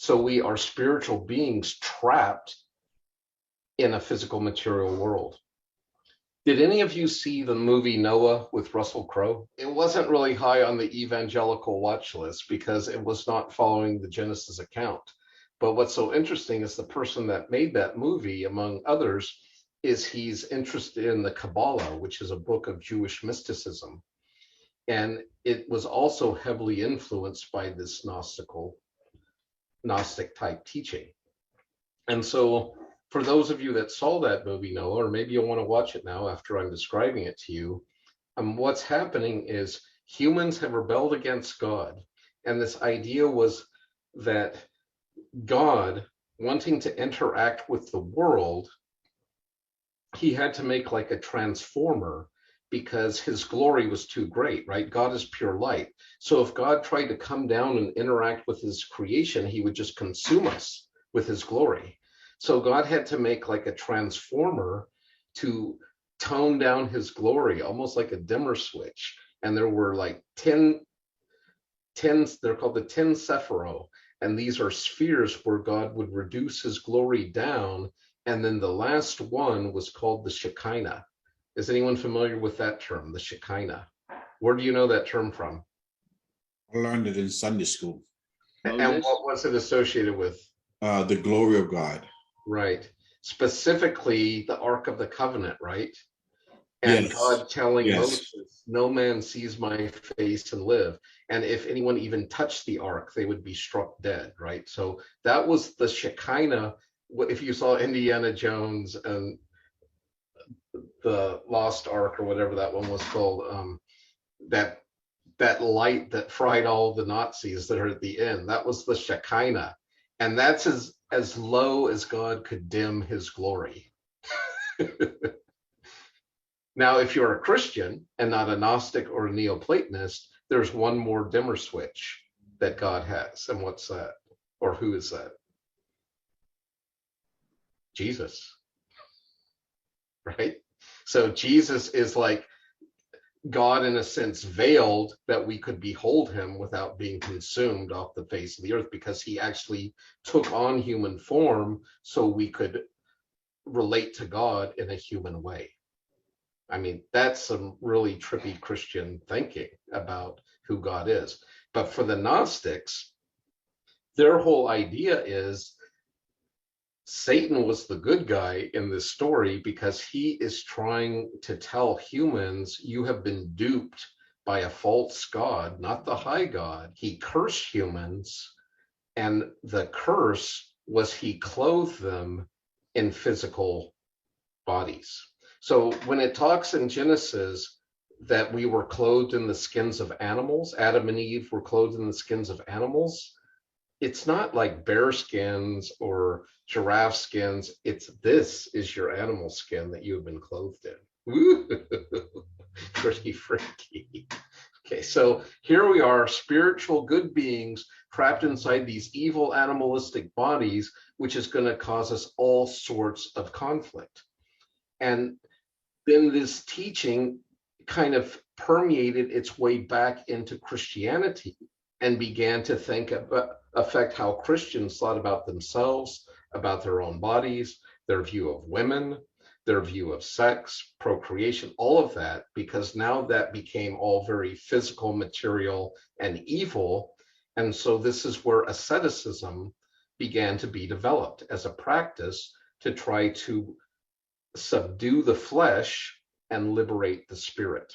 So we are spiritual beings trapped in a physical material world. Did any of you see the movie Noah with Russell Crowe? It wasn't really high on the evangelical watch list because it was not following the Genesis account. But what's so interesting is the person that made that movie, among others, is he's interested in the Kabbalah, which is a book of Jewish mysticism. And it was also heavily influenced by this Gnostic type teaching. And so for those of you that saw that movie, Noah, or maybe you'll want to watch it now after I'm describing it to you, what's happening is humans have rebelled against God. And this idea was that God, wanting to interact with the world, he had to make like a transformer because his glory was too great, right? God is pure light. So if God tried to come down and interact with his creation, he would just consume us with his glory. So God had to make like a transformer to tone down his glory, almost like a dimmer switch. And there were like 10, they're called the 10 Sephiro. And these are spheres where God would reduce his glory down. And then the last one was called the Shekinah. Is anyone familiar with that term, the Shekinah? Where do you know that term from? I learned it in Sunday school. And what was it associated with? The glory of God. Right. Specifically, the Ark of the Covenant, right? And yes. God telling Moses, no man sees my face and live. And if anyone even touched the Ark, they would be struck dead, right? So that was the Shekinah. If you saw Indiana Jones and the Lost Ark or whatever that one was called, that light that fried all the Nazis that are at the end, that was the Shekinah. And that's as low as God could dim his glory. Now, if you're a Christian and not a Gnostic or a Neoplatonist, there's one more dimmer switch that God has. And what's that? Or who is that? Jesus. Right? So Jesus is like God, in a sense, veiled that we could behold him without being consumed off the face of the earth, because he actually took on human form so we could relate to God in a human way. I mean, that's some really trippy Christian thinking about who God is. But for the Gnostics, their whole idea is Satan was the good guy in this story because he is trying to tell humans, you have been duped by a false god, not the high God. He cursed humans, and the curse was he clothed them in physical bodies. So when it talks in Genesis that we were clothed in the skins of animals, Adam and Eve were clothed in the skins of animals, it's not like bear skins or giraffe skins. This is your animal skin that you have been clothed in. Ooh, pretty freaky. Okay, so here we are, spiritual good beings trapped inside these evil animalistic bodies, which is going to cause us all sorts of conflict. And then this teaching kind of permeated its way back into Christianity and began to affect how Christians thought about themselves, about their own bodies, their view of women, their view of sex, procreation, all of that, because now that became all very physical, material, and evil. And so this is where asceticism began to be developed as a practice to try to subdue the flesh and liberate the spirit.